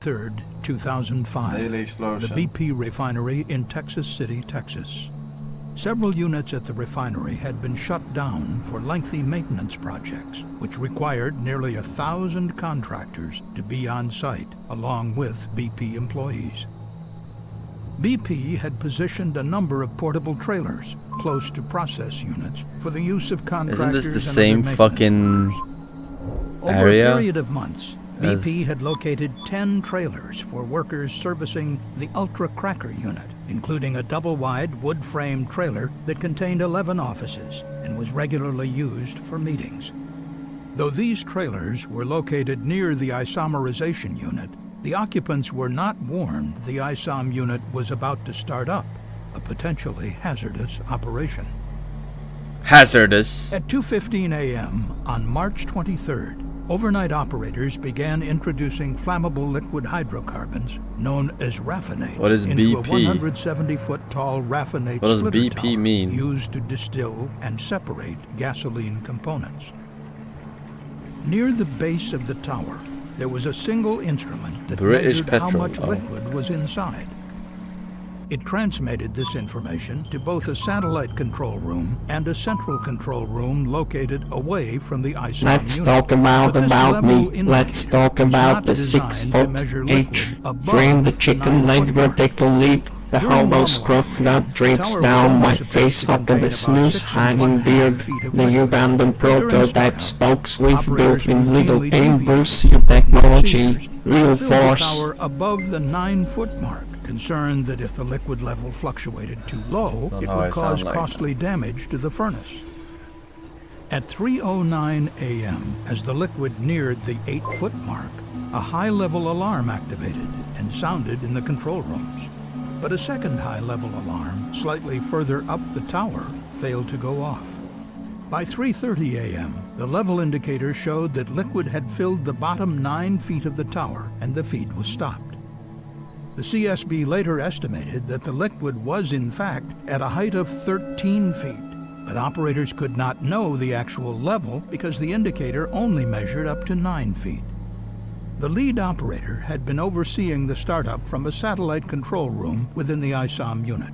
3rd, 2005, Daily explosion. the BP refinery in Texas City, Texas. Several units at the refinery had been shut down for lengthy maintenance projects, which required nearly 1,000 contractors to be on site, along with BP employees. BP had positioned a number of portable trailers close to process units for the use of contractors. Isn't this the same fucking Over area a period of months, BP had located 10 trailers for workers servicing the Ultra Cracker unit, including a double-wide wood-frame trailer that contained 11 offices and was regularly used for meetings. Though these trailers were located near the isomerization unit, the occupants were not warned the ISOM unit was about to start up, a potentially hazardous operation. hazardous. At 2:15 a.m. on March 23rd, overnight operators began introducing flammable liquid hydrocarbons known as raffinate What is into a BP? 170-foot-tall raffinate What does slitter BP tower mean? used to distill and separate gasoline components. Near the base of the tower, there was a single instrument that British measured how petrol, much oh. liquid was inside. It transmitted this information to both a satellite control room and a central control room located away from the ISOM Let's unit. talk about But this me. level Let's indicator talk was about not the designed 6 to foot measure H liquid above frame, the the chicken 9-foot leg mark. vertical leap, the During hobo normal scruff operation, that the drips tower down was my supposed face to after contain the about snooze 6 hanging 1/2 beard, feet of the liquid. abandoned During prototype startup, spokes with operators built-in little routinely Ambrose deviated technology, procedures real to fill the force. tower above the 9-foot mark, concerned that if the liquid level fluctuated too low, That's it not how would I cause sound like. costly damage to the furnace. At 3:09 a.m., as the liquid neared the 8-foot mark, a high-level alarm activated and sounded in the control rooms. But a second high-level alarm, slightly further up the tower, failed to go off. By 3:30 a.m., the level indicator showed that liquid had filled the bottom 9 feet of the tower and the feed was stopped. The CSB later estimated that the liquid was in fact at a height of 13 feet, but operators could not know the actual level because the indicator only measured up to 9 feet. The lead operator had been overseeing the startup from a satellite control room within the ISOM unit.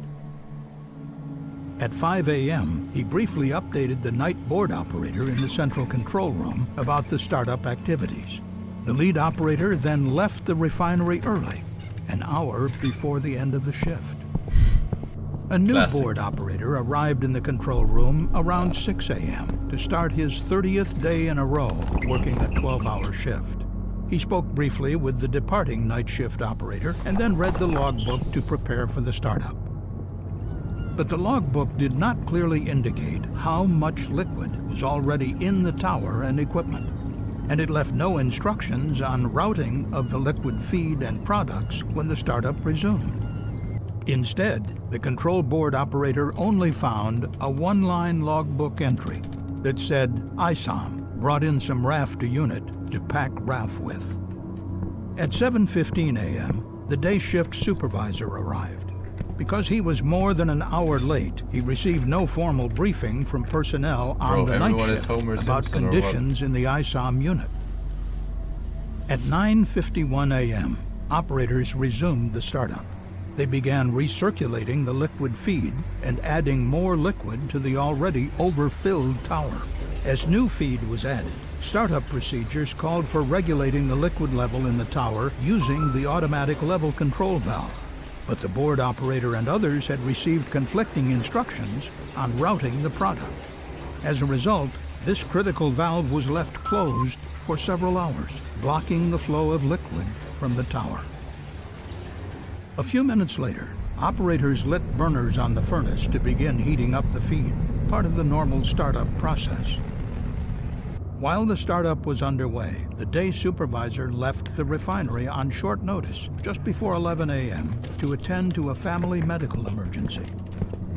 At 5 a.m., he briefly updated the night board operator in the central control room about the startup activities. The lead operator then left the refinery early, an hour before the end of the shift. A new Classic. board operator arrived in the control room around 6 a.m. to start his 30th day in a row working a 12-hour shift. He spoke briefly with the departing night shift operator and then read the logbook to prepare for the startup. But the logbook did not clearly indicate how much liquid was already in the tower and equipment, and it left no instructions on routing of the liquid feed and products when the startup resumed. Instead, the control board operator only found a 1-line logbook entry that said ISOM brought in some RAF to unit to pack RAF with. At 7:15 a.m., the day shift supervisor arrived. Because he was more than an hour late, he received no formal briefing from personnel on the night everyone is shift Homer about Simpson or what? conditions in the ISOM unit. At 9:51 a.m., operators resumed the startup. They began recirculating the liquid feed and adding more liquid to the already overfilled tower. As new feed was added, startup procedures called for regulating the liquid level in the tower using the automatic level control valve. But the board operator and others had received conflicting instructions on routing the product. As a result, this critical valve was left closed for several hours, blocking the flow of liquid from the tower. A few minutes later, operators lit burners on the furnace to begin heating up the feed, part of the normal startup process. While the startup was underway, the day supervisor left the refinery on short notice, just before 11 a.m., to attend to a family medical emergency.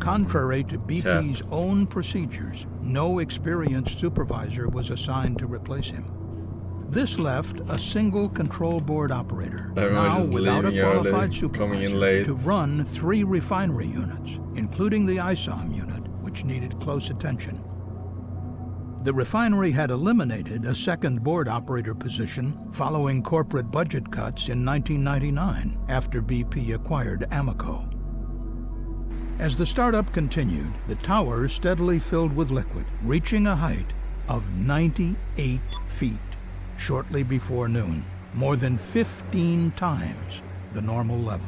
Contrary to BP's own procedures, no experienced supervisor was assigned to replace him. This left a single control board operator, Everyone now just without a leaving early, qualified coming in supervisor, late. to run 3 refinery units, including the ISOM unit, which needed close attention. The refinery had eliminated a second board operator position following corporate budget cuts in 1999 after BP acquired Amoco. As the startup continued, the tower steadily filled with liquid, reaching a height of 98 feet shortly before noon, more than 15 times the normal level.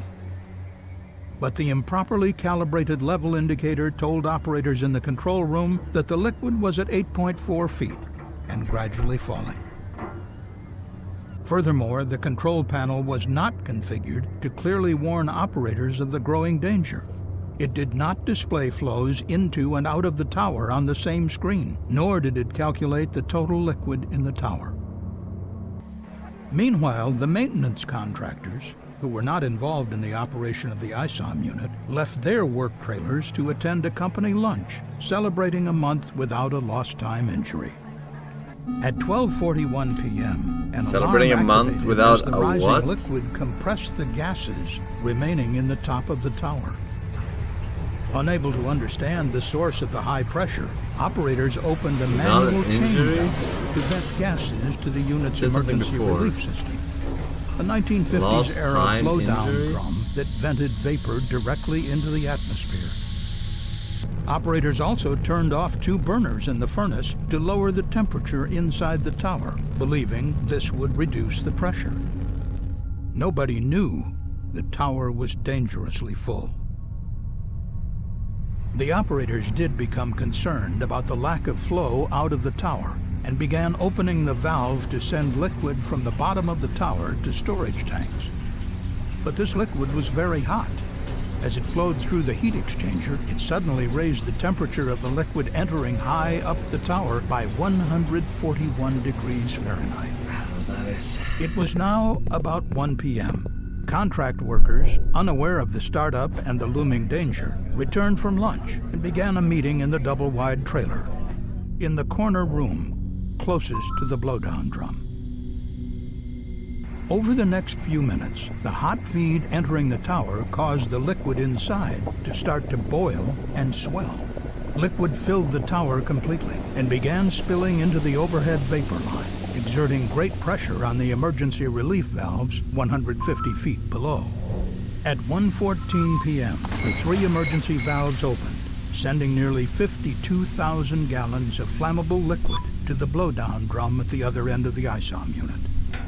But the improperly calibrated level indicator told operators in the control room that the liquid was at 8.4 feet and gradually falling. Furthermore, the control panel was not configured to clearly warn operators of the growing danger. It did not display flows into and out of the tower on the same screen, nor did it calculate the total liquid in the tower. Meanwhile, the maintenance contractors, who were not involved in the operation of the ISOM unit, left their work trailers to attend a company lunch, celebrating a month without a lost time injury. At 12:41 p.m., an Celebrating alarm a month activated without as the a rising what? liquid compressed the gases remaining in the top of the tower. Unable to understand the source of the high pressure, operators opened a manual chain valve to vent gases to the unit's emergency relief system. A 1950s-era blowdown drum that vented vapor directly into the atmosphere. Operators also turned off 2 burners in the furnace to lower the temperature inside the tower, believing this would reduce the pressure. Nobody knew the tower was dangerously full. The operators did become concerned about the lack of flow out of the tower and began opening the valve to send liquid from the bottom of the tower to storage tanks. But this liquid was very hot. As it flowed through the heat exchanger, it suddenly raised the temperature of the liquid entering high up the tower by 141 degrees Fahrenheit. It was now about 1 p.m. Contract workers, unaware of the startup and the looming danger, returned from lunch and began a meeting in the double-wide trailer, in the corner room closest to the blowdown drum. Over the next few minutes, the hot feed entering the tower caused the liquid inside to start to boil and swell. Liquid filled the tower completely and began spilling into the overhead vapor line, exerting great pressure on the emergency relief valves 150 feet below. At 1:14 p.m., the 3 emergency valves opened, sending nearly 52,000 gallons of flammable liquid to the blowdown drum at the other end of the ISOM unit.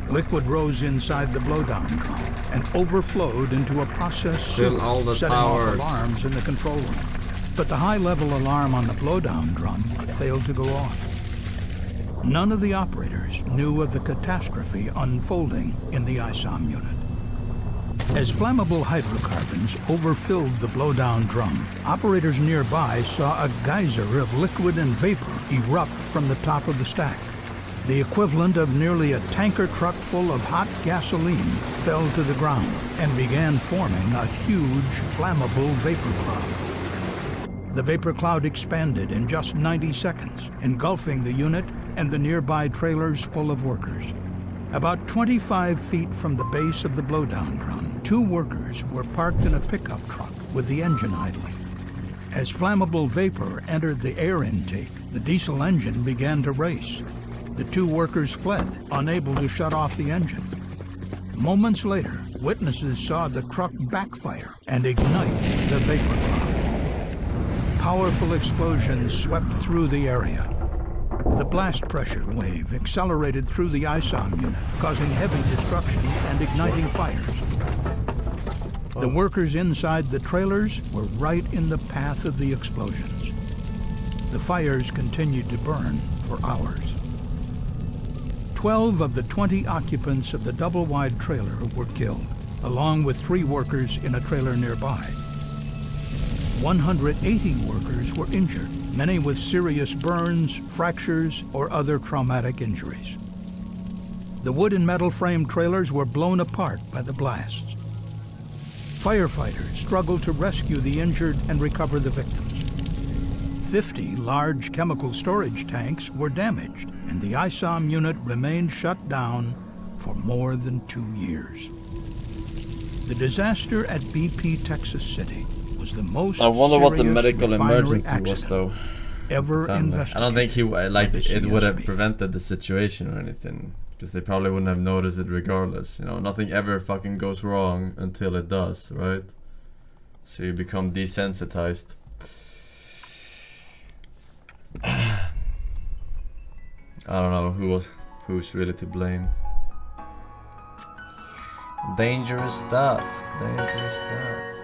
Liquid rose inside the blowdown drum and overflowed into a process sewer, setting off alarms in the control room. But the high-level alarm on the blowdown drum failed to go off. None of the operators knew of the catastrophe unfolding in the ISOM unit. As flammable hydrocarbons overfilled the blowdown drum, operators nearby saw a geyser of liquid and vapor erupt from the top of the stack. The equivalent of nearly a tanker truck full of hot gasoline fell to the ground and began forming a huge flammable vapor cloud. The vapor cloud expanded in just 90 seconds, engulfing the unit and the nearby trailers full of workers. About 25 feet from the base of the blowdown drum, 2 workers were parked in a pickup truck with the engine idling. As flammable vapor entered the air intake, the diesel engine began to race. The 2 workers fled, unable to shut off the engine. Moments later, witnesses saw the truck backfire and ignite the vapor cloud. Powerful explosions swept through the area. The blast pressure wave accelerated through the ISOM unit, causing heavy destruction and igniting fires. The workers inside the trailers were right in the path of the explosions. The fires continued to burn for hours. 12 of the 20 occupants of the double-wide trailer were killed, along with 3 workers in a trailer nearby. 180 workers were injured, many with serious burns, fractures, or other traumatic injuries. The wood and metal frame trailers were blown apart by the blasts. Firefighters struggled to rescue the injured and recover the victims. 50 large chemical storage tanks were damaged, and the ISOM unit remained shut down for more than 2 years. The disaster at BP Texas City was the most I wonder what the serious medical refinery emergency was, accident though. ever I investigated. don't think he like by the it would have CSB. prevented the situation or anything, because they probably wouldn't have noticed it regardless. You know, nothing ever fucking goes wrong until it does, right? So you become desensitized. I don't know who's really to blame. Dangerous stuff. Dangerous stuff.